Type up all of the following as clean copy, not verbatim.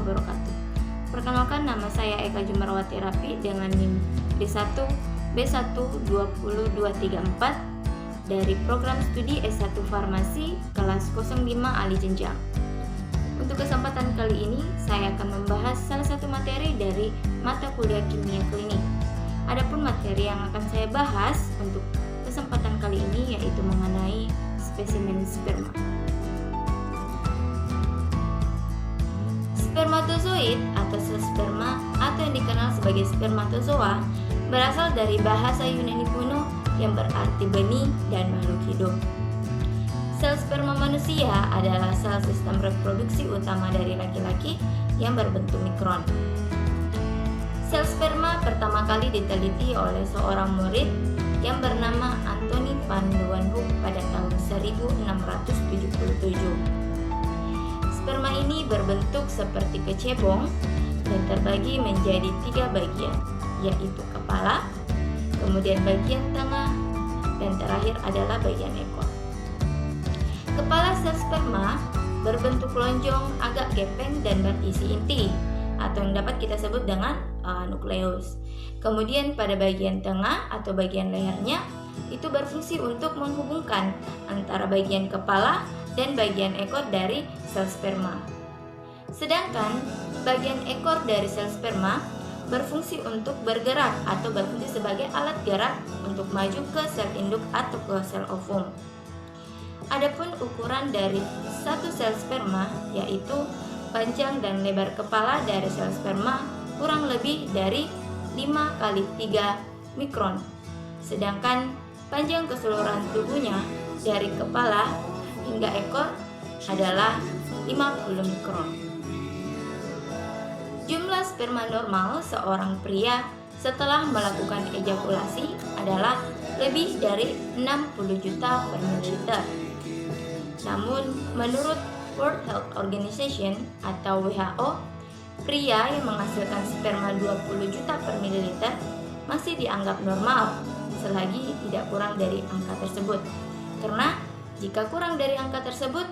wabarakatuh. Perkenalkan, nama saya Eka Jumarwati Rapi dengan NIM D1B1202344 dari program studi S1 Farmasi kelas 05 alih jenjang. Untuk kesempatan kali ini, saya akan membahas salah satu materi dari mata kuliah kimia klinik. Adapun materi yang akan saya bahas untuk kesempatan kali ini yaitu mengenai spesimen sperma. Spermatozoid atau sel sperma atau yang dikenal sebagai spermatozoa berasal dari bahasa Yunani kuno yang berarti benih dan makhluk hidup. Sel sperma manusia adalah sel sistem reproduksi utama dari laki-laki yang berbentuk mikron. Sel sperma pertama kali diteliti oleh seorang murid yang bernama Anthony van Leeuwenhoek pada tahun 1677. Sperma ini berbentuk seperti kecebong dan terbagi menjadi 3 bagian, yaitu kepala, kemudian bagian tengah, dan terakhir adalah bagian ekor. Kepala sel sperma berbentuk lonjong, agak gepeng dan berisi inti, atau yang dapat kita sebut dengan nukleus. Kemudian pada bagian tengah atau bagian lehernya itu berfungsi untuk menghubungkan antara bagian kepala dan bagian ekor dari sel sperma. Sedangkan bagian ekor dari sel sperma berfungsi untuk bergerak atau berfungsi sebagai alat gerak untuk maju ke sel induk atau ke sel ovum. Adapun ukuran dari satu sel sperma yaitu panjang dan lebar kepala dari sel sperma kurang lebih dari 5 kali 3 mikron. Sedangkan panjang keseluruhan tubuhnya dari kepala hingga ekor adalah 50 mikron. Jumlah sperma normal seorang pria setelah melakukan ejakulasi adalah lebih dari 60 juta per mililiter. Namun, menurut World Health Organization atau WHO, pria yang menghasilkan sperma 20 juta per mililiter masih dianggap normal selagi tidak kurang dari angka tersebut. Karena jika kurang dari angka tersebut,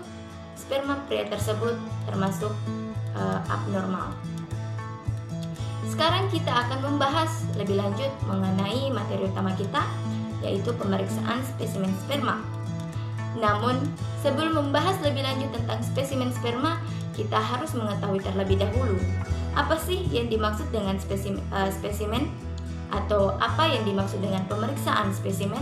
sperma pria tersebut termasuk abnormal. Sekarang kita akan membahas lebih lanjut mengenai materi utama kita, yaitu pemeriksaan spesimen sperma. Namun, sebelum membahas lebih lanjut tentang spesimen sperma, kita harus mengetahui terlebih dahulu apa sih yang dimaksud dengan spesimen atau apa yang dimaksud dengan pemeriksaan spesimen.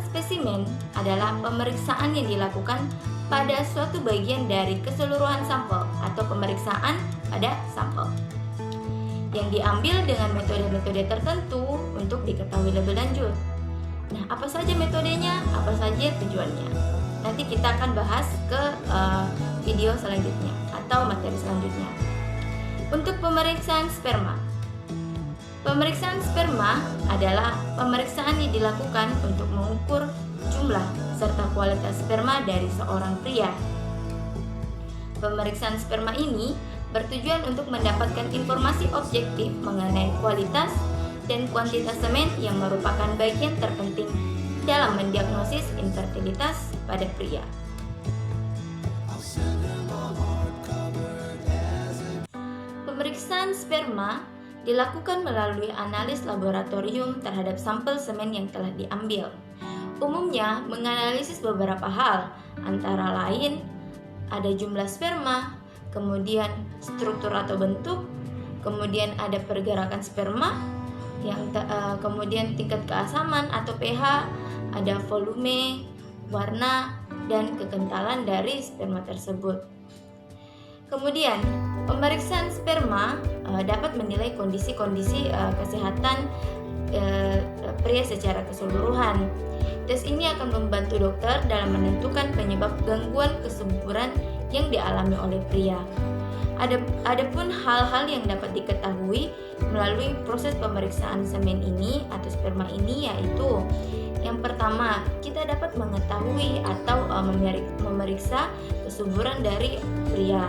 Spesimen adalah pemeriksaan yang dilakukan pada suatu bagian dari keseluruhan sampel atau pemeriksaan pada sampel yang diambil dengan metode-metode tertentu untuk diketahui lebih lanjut. Nah, apa saja metodenya, apa saja tujuannya? Nanti kita akan bahas ke video selanjutnya atau materi selanjutnya. Untuk pemeriksaan sperma. Pemeriksaan sperma adalah pemeriksaan yang dilakukan untuk mengukur jumlah serta kualitas sperma dari seorang pria. Pemeriksaan sperma ini bertujuan untuk mendapatkan informasi objektif mengenai kualitas dan kuantitas semen yang merupakan bagian terpenting dalam mendiagnosis infertilitas pada pria. Pemeriksaan sperma dilakukan melalui analis laboratorium terhadap sampel semen yang telah diambil. Umumnya menganalisis beberapa hal, antara lain ada jumlah sperma, kemudian struktur atau bentuk, kemudian ada pergerakan sperma, kemudian tingkat keasaman atau pH, ada volume, warna, dan kekentalan dari sperma tersebut. Kemudian, pemeriksaan sperma dapat menilai kondisi-kondisi kesehatan pria secara keseluruhan. Tes ini akan membantu dokter dalam menentukan penyebab gangguan kesuburan yang dialami oleh pria. Adapun hal-hal yang dapat diketahui melalui proses pemeriksaan semen ini atau sperma ini yaitu yang pertama, kita dapat mengetahui atau memeriksa kesuburan dari pria.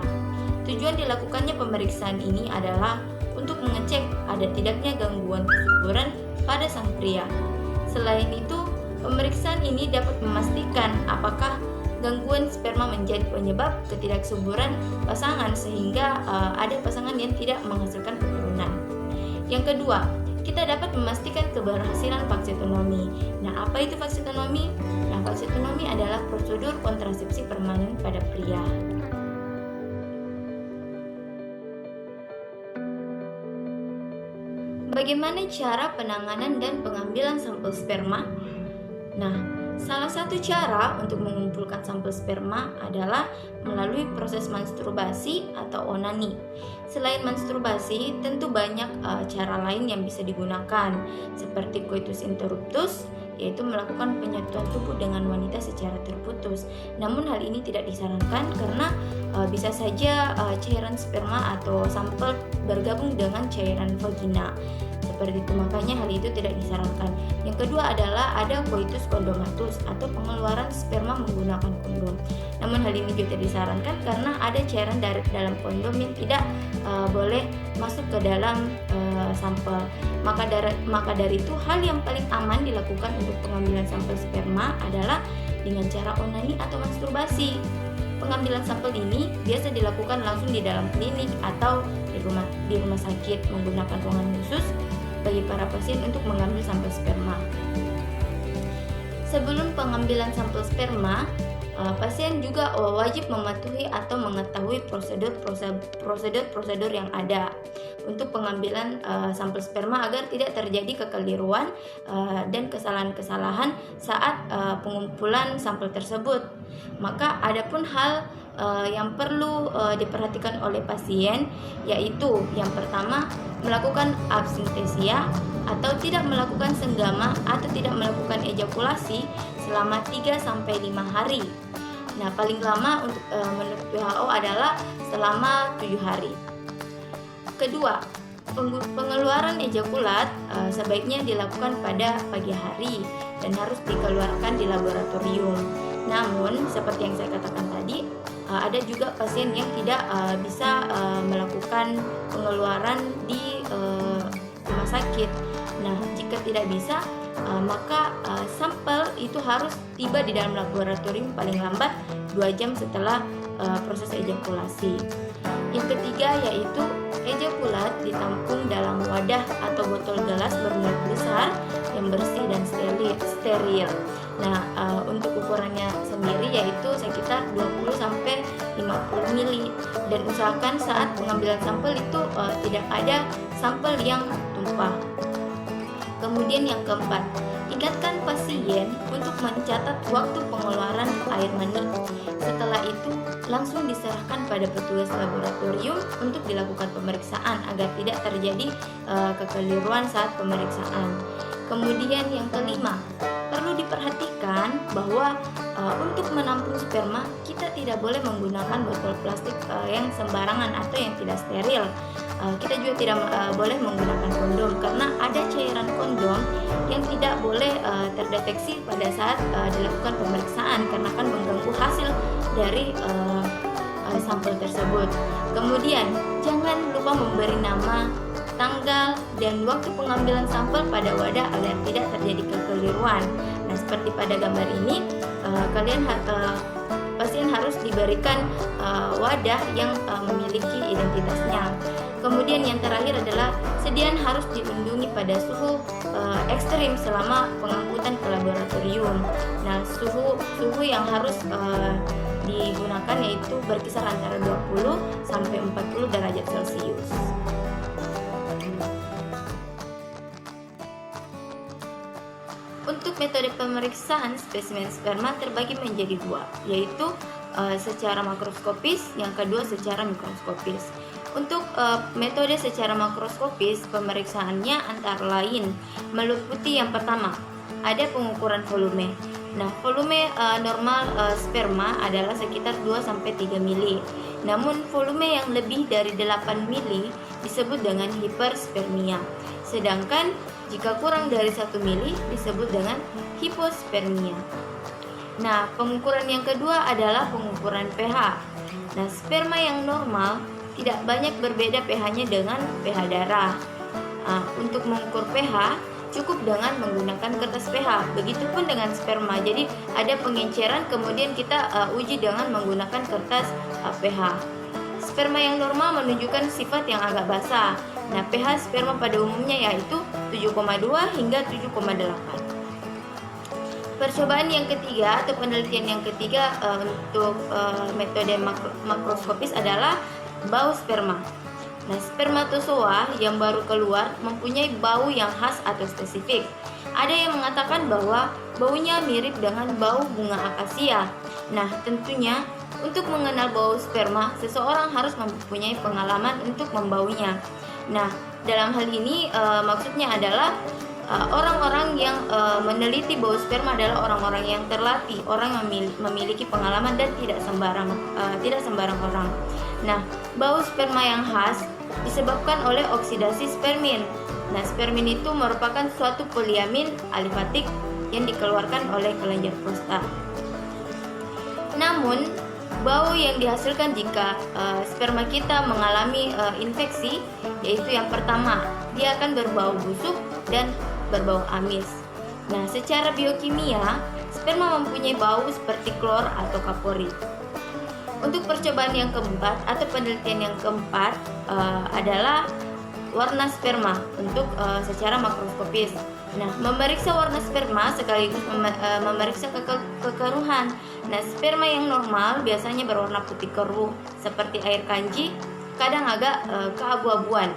Tujuan dilakukannya pemeriksaan ini adalah untuk mengecek ada tidaknya gangguan kesuburan pada sang pria. Selain itu, pemeriksaan ini dapat memastikan apakah gangguan sperma menjadi penyebab ketidaksuburan pasangan sehingga ada pasangan yang tidak menghasilkan keturunan. Yang kedua, kita dapat memastikan keberhasilan vaksitonomi. Nah, apa itu vaksitonomi? Nah, vaksitonomi adalah prosedur kontrasepsi permanen pada pria. Bagaimana cara penanganan dan pengambilan sampel sperma? Nah, salah satu cara untuk mengumpulkan sampel sperma adalah melalui proses masturbasi atau onani. Selain masturbasi, tentu banyak cara lain yang bisa digunakan, seperti coitus interruptus, yaitu melakukan penyatuan tubuh dengan wanita secara terputus. Namun hal ini tidak disarankan karena bisa saja cairan sperma atau sampel bergabung dengan cairan vagina. Seperti itu, makanya hal itu tidak disarankan. Yang kedua adalah ada coitus kondomatus atau pengeluaran sperma menggunakan kondom. Namun hal ini juga tidak disarankan karena ada cairan dari dalam kondom yang tidak boleh masuk ke dalam sampel. Maka dari itu hal yang paling aman dilakukan untuk pengambilan sampel sperma adalah dengan cara onani atau masturbasi. Pengambilan sampel ini biasa dilakukan langsung di dalam klinik atau di rumah sakit menggunakan ruangan khusus bagi para pasien untuk mengambil sampel sperma. Sebelum pengambilan sampel sperma, pasien juga wajib mematuhi atau mengetahui prosedur yang ada untuk pengambilan sampel sperma agar tidak terjadi kekeliruan dan kesalahan-kesalahan saat pengumpulan sampel tersebut. Maka adapun hal yang perlu diperhatikan oleh pasien, yaitu yang pertama melakukan absintesia atau tidak melakukan senggama atau tidak melakukan ejakulasi selama 3-5 hari. Nah, paling lama untuk menurut WHO adalah selama 7 hari. Kedua, pengeluaran ejakulat sebaiknya dilakukan pada pagi hari dan harus dikeluarkan di laboratorium. Namun, seperti yang saya katakan tadi, ada juga pasien yang tidak bisa melakukan pengeluaran di rumah sakit. Nah, jika tidak bisa, maka sampel itu harus tiba di dalam laboratorium paling lambat 2 jam setelah proses ejakulasi. Yang ketiga yaitu ejakulat ditampung dalam wadah atau botol gelas bermuat besar yang bersih dan steril. Nah, untuk ukurannya sendiri yaitu sekitar 20-50 ml dan usahakan saat pengambilan sampel itu tidak ada sampel yang tumpah. Kemudian yang keempat, ingatkan pasien untuk mencatat waktu pengeluaran air mani. Setelah itu langsung diserahkan pada petugas laboratorium untuk dilakukan pemeriksaan agar tidak terjadi kekeliruan saat pemeriksaan. Kemudian yang kelima, perlu diperhatikan bahwa untuk menampung sperma kita tidak boleh menggunakan botol plastik yang sembarangan atau yang tidak steril. Kita juga tidak boleh menggunakan kondom karena ada cairan kondom yang tidak boleh terdeteksi pada saat dilakukan pemeriksaan karena akan mengganggu hasil dari sampel tersebut. Kemudian jangan lupa memberi nama, tanggal, dan waktu pengambilan sampel pada wadah agar tidak terjadi kekeliruan. Nah, seperti pada gambar ini, pasien harus diberikan wadah yang memiliki identitasnya. Kemudian yang terakhir adalah sediaan harus dilindungi pada suhu ekstrim selama pengangkutan ke laboratorium. Nah, suhu yang harus digunakan yaitu berkisar antara 20 sampai 40 derajat Celcius. Untuk metode pemeriksaan spesimen sperma terbagi menjadi 2, yaitu secara makroskopis, yang kedua secara mikroskopis. Untuk metode secara makroskopis, pemeriksaannya antara lain meliputi yang pertama, ada pengukuran volume. Nah, volume normal sperma adalah sekitar 2-3 mili. Namun volume yang lebih dari 8 mili disebut dengan hiperspermia. Sedangkan jika kurang dari 1 mili disebut dengan hipospermia. Nah, pengukuran yang kedua adalah pengukuran pH. Nah, sperma yang normal tidak banyak berbeda pH-nya dengan pH darah. Untuk mengukur pH, cukup dengan menggunakan kertas pH. Begitupun dengan sperma. Jadi ada pengenceran, kemudian kita uji dengan menggunakan kertas pH. Sperma yang normal menunjukkan sifat yang agak basah. Nah, pH sperma pada umumnya yaitu 7,2 hingga 7,8. Percobaan yang ketiga atau penelitian yang ketiga untuk metode makroskopis adalah bau sperma. Nah, spermatozoa yang baru keluar mempunyai bau yang khas atau spesifik. Ada yang mengatakan bahwa baunya mirip dengan bau bunga akasia. Nah, tentunya untuk mengenal bau sperma, seseorang harus mempunyai pengalaman untuk membaunya. Nah, dalam hal ini maksudnya adalah orang-orang yang meneliti bau sperma adalah orang-orang yang terlatih, orang yang memiliki pengalaman dan tidak sembarang orang. Nah, bau sperma yang khas disebabkan oleh oksidasi spermin. Nah, spermin itu merupakan suatu poliamin alifatik yang dikeluarkan oleh kelenjar prostat. Namun, bau yang dihasilkan jika sperma kita mengalami infeksi, yaitu yang pertama, dia akan berbau busuk dan berbau amis. Nah, secara biokimia, sperma mempunyai bau seperti klor atau kapuri. Untuk percobaan yang keempat atau penelitian yang keempat adalah warna sperma untuk secara makroskopis. Nah, memeriksa warna sperma sekaligus memeriksa kekeruhan. Nah, sperma yang normal biasanya berwarna putih keruh seperti air kanji, kadang agak keabu-abuan.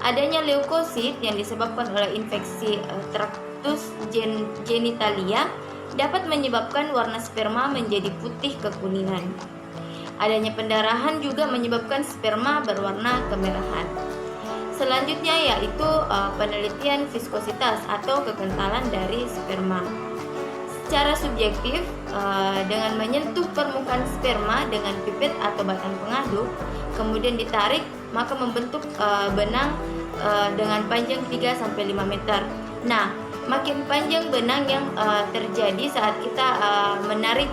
Adanya leukosit yang disebabkan oleh infeksi Tractus genitalia dapat menyebabkan warna sperma menjadi putih kekuningan. Adanya pendarahan juga menyebabkan sperma berwarna kemerahan. Selanjutnya yaitu penelitian viskositas atau kekentalan dari sperma. Secara subjektif, dengan menyentuh permukaan sperma dengan pipet atau batang pengaduk, kemudian ditarik, maka membentuk benang dengan panjang 3-5 meter. Nah, makin panjang benang yang terjadi saat kita menarik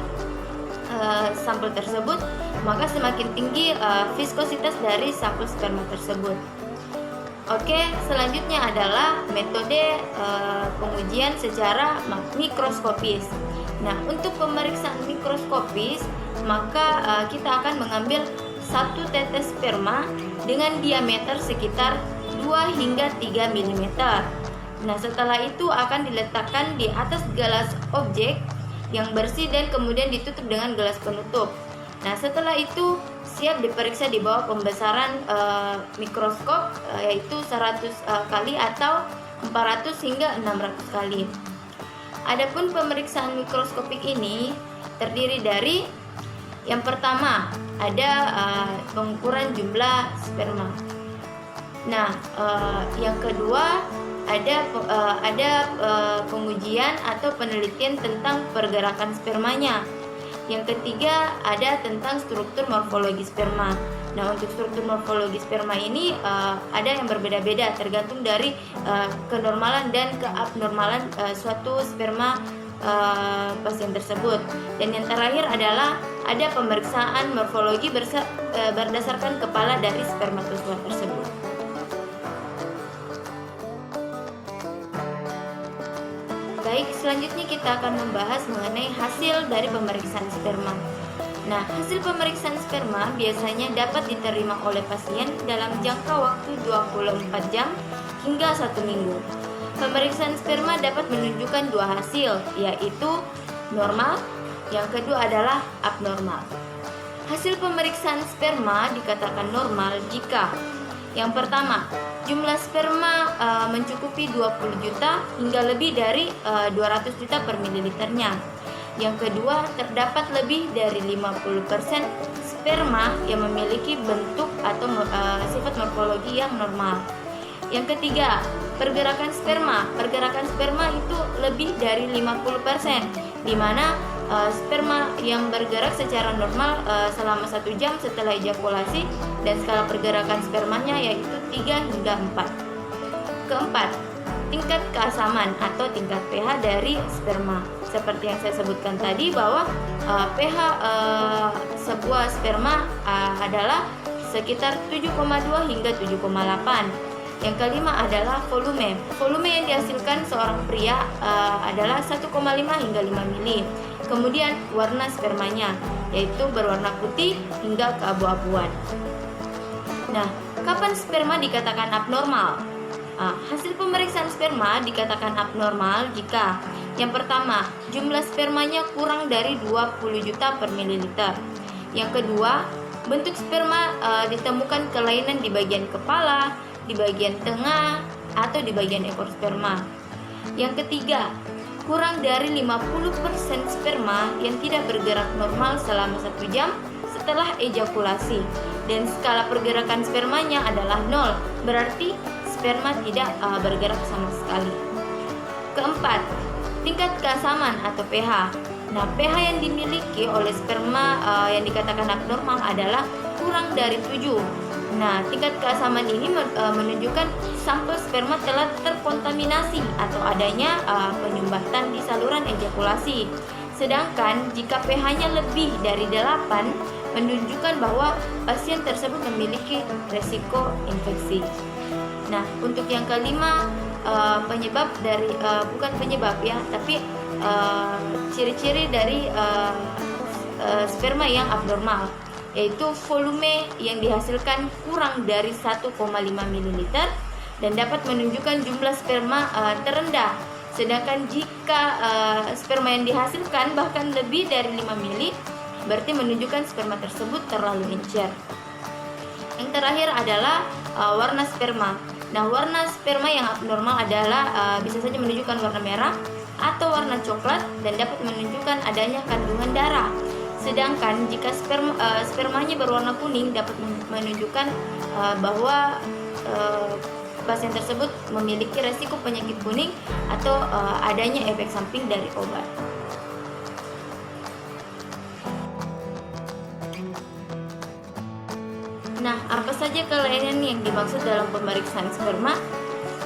sampel tersebut, maka semakin tinggi viskositas dari sampel sperma tersebut. Oke, selanjutnya adalah metode pengujian secara mikroskopis. Nah, untuk pemeriksaan mikroskopis, maka kita akan mengambil satu tetes sperma dengan diameter sekitar 2 hingga 3 mm. Nah, setelah itu akan diletakkan di atas gelas objek yang bersih dan kemudian ditutup dengan gelas penutup. Nah, setelah itu siap diperiksa di bawah pembesaran mikroskop yaitu 100 kali atau 400 hingga 600 kali. Adapun pemeriksaan mikroskopik ini terdiri dari yang pertama ada pengukuran jumlah sperma. Nah, yang kedua ada pengujian atau penelitian tentang pergerakan spermanya. Yang ketiga ada tentang struktur morfologi sperma. Nah, untuk struktur morfologi sperma ini ada yang berbeda-beda tergantung dari kenormalan dan keabnormalan suatu sperma pasien tersebut. Dan yang terakhir adalah ada pemeriksaan morfologi berdasarkan kepala dari spermatozoa tersebut. Baik, selanjutnya kita akan membahas mengenai hasil dari pemeriksaan sperma. Nah, hasil pemeriksaan sperma biasanya dapat diterima oleh pasien dalam jangka waktu 24 jam hingga 1 minggu. Pemeriksaan sperma dapat menunjukkan dua hasil, yaitu normal, yang kedua adalah abnormal. Hasil pemeriksaan sperma dikatakan normal jika yang pertama, jumlah sperma mencukupi 20 juta hingga lebih dari 200 juta per mililiternya. Yang kedua, terdapat lebih dari 50% sperma yang memiliki bentuk atau sifat morfologi yang normal. Yang ketiga, pergerakan sperma. Pergerakan sperma itu lebih dari 50%, di mana sperma yang bergerak secara normal selama 1 jam setelah ejakulasi dan skala pergerakan spermanya yaitu 3 hingga 4. Keempat, tingkat keasaman atau tingkat pH dari sperma. Seperti yang saya sebutkan tadi bahwa pH sebuah sperma adalah sekitar 7,2 hingga 7,8. Yang kelima adalah volume. Volume yang dihasilkan seorang pria adalah 1,5 hingga 5 mili. Kemudian warna spermanya, yaitu berwarna putih hingga keabu-abuan. Nah, kapan sperma dikatakan abnormal? Hasil pemeriksaan sperma dikatakan abnormal jika yang pertama, jumlah spermanya kurang dari 20 juta per mililiter. Yang kedua, bentuk sperma ditemukan kelainan di bagian kepala, di bagian tengah, atau di bagian ekor sperma. Yang ketiga, kurang dari 50% sperma yang tidak bergerak normal selama 1 jam setelah ejakulasi, dan skala pergerakan spermanya adalah 0, berarti sperma tidak bergerak sama sekali. Keempat, tingkat keasaman atau pH. Nah, pH yang dimiliki oleh sperma yang dikatakan abnormal adalah kurang dari 7. Nah, tingkat keasaman ini menunjukkan sampel sperma telah terkontaminasi atau adanya penyumbatan di saluran ejakulasi. Sedangkan jika pH-nya lebih dari 8, menunjukkan bahwa pasien tersebut memiliki resiko infeksi. Nah, untuk yang kelima, penyebab dari bukan penyebab ya, tapi ciri-ciri dari sperma yang abnormal, yaitu volume yang dihasilkan kurang dari 1,5 ml dan dapat menunjukkan jumlah sperma terendah. Sedangkan jika sperma yang dihasilkan bahkan lebih dari 5 ml, berarti menunjukkan sperma tersebut terlalu encer. Yang terakhir adalah warna sperma. Nah, warna sperma yang abnormal adalah bisa saja menunjukkan warna merah atau warna coklat dan dapat menunjukkan adanya kandungan darah. Sedangkan jika spermanya berwarna kuning dapat menunjukkan bahwa pasien tersebut memiliki resiko penyakit kuning atau adanya efek samping dari obat. Nah, apa saja kelainan yang dimaksud dalam pemeriksaan sperma?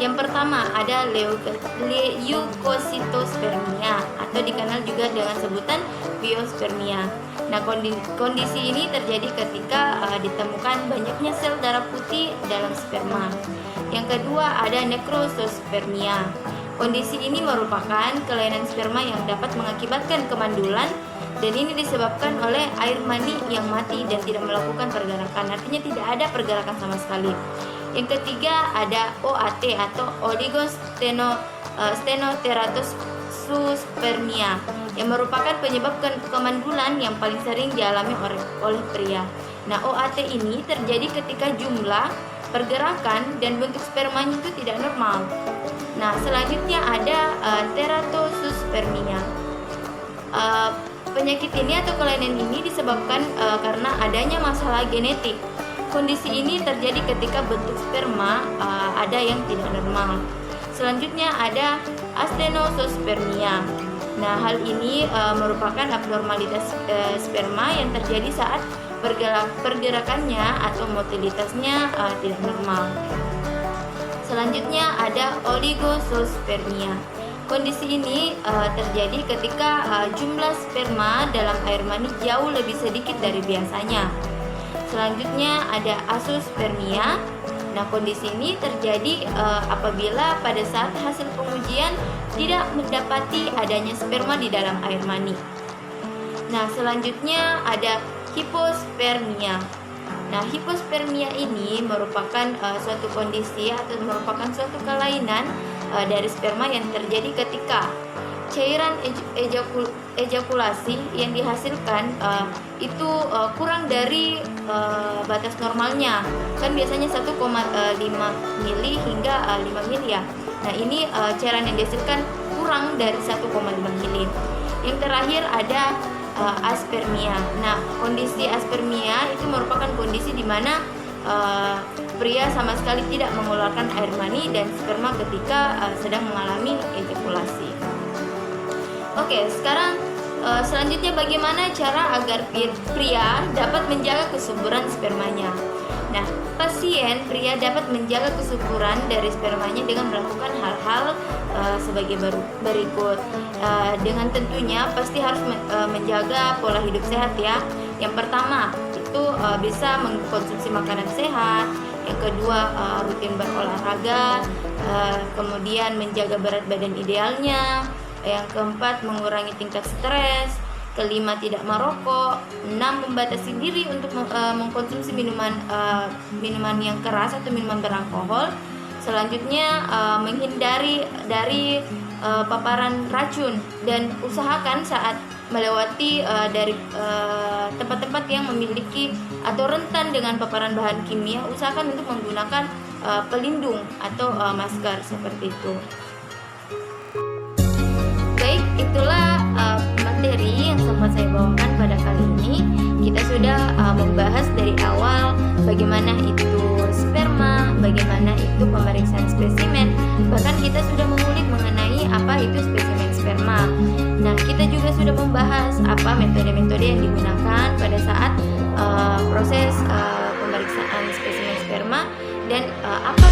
Yang pertama ada leukositospermia atau dikenal juga dengan sebutan biospermia. Nah, kondisi ini terjadi ketika ditemukan banyaknya sel darah putih dalam sperma. Yang kedua ada nekrosospermia. Kondisi ini merupakan kelainan sperma yang dapat mengakibatkan kemandulan, dan ini disebabkan oleh air mani yang mati dan tidak melakukan pergerakan. Artinya tidak ada pergerakan sama sekali. Yang ketiga ada OAT atau oligostenoteratospermia yang merupakan penyebab kemandulan yang paling sering dialami oleh pria. Nah, OAT ini terjadi ketika jumlah, pergerakan, dan bentuk spermanya itu tidak normal. Nah, selanjutnya ada teratospermia. Penyakit ini atau kelainan ini disebabkan karena adanya masalah genetik. Kondisi ini terjadi ketika bentuk sperma ada yang tidak normal. Selanjutnya ada astenospermia. Nah, hal ini merupakan abnormalitas sperma yang terjadi saat pergerakannya atau motilitasnya tidak normal. Selanjutnya ada oligosospermia. Kondisi ini terjadi ketika jumlah sperma dalam air mani jauh lebih sedikit dari biasanya. Selanjutnya ada azospermia. Nah, kondisi ini terjadi apabila pada saat hasil pengujian tidak mendapati adanya sperma di dalam air mani. Nah, selanjutnya ada hipospermia. Nah, hipospermia ini merupakan suatu kondisi atau merupakan suatu kelainan dari sperma yang terjadi ketika cairan ejakulasi yang dihasilkan itu kurang dari batas normalnya. Kan biasanya 1,5 mili hingga 5 mili ya. Nah, ini cairan yang dihasilkan kurang dari 1,5 mili. Yang terakhir ada aspermia. Nah, kondisi aspermia itu merupakan kondisi di mana pria sama sekali tidak mengeluarkan air mani dan sperma ketika sedang mengalami ejakulasi. Oke, sekarang selanjutnya bagaimana cara agar pria dapat menjaga kesuburan spermanya? Nah, pasien pria dapat menjaga kesuburan dari spermanya dengan melakukan hal-hal sebagai berikut. Dengan tentunya pasti harus menjaga pola hidup sehat ya. Yang pertama itu bisa mengkonsumsi makanan sehat. Yang kedua, rutin berolahraga. Kemudian menjaga berat badan idealnya. Yang keempat, mengurangi tingkat stres. Kelima, tidak merokok. 6, membatasi diri untuk mengkonsumsi minuman yang keras atau minuman beralkohol. Selanjutnya, menghindari dari paparan racun, dan usahakan saat melewati dari tempat-tempat yang memiliki atau rentan dengan paparan bahan kimia, usahakan untuk menggunakan pelindung atau masker seperti itu. Baik, itulah materi yang sempat saya bawakan pada kali ini. Kita sudah membahas dari awal bagaimana itu sperma, bagaimana itu pemeriksaan spesimen, bahkan kita sudah mengulik mengenai apa itu spesimen sperma. Nah, kita juga sudah membahas apa metode-metode yang digunakan pada saat proses pemeriksaan spesimen sperma, dan apa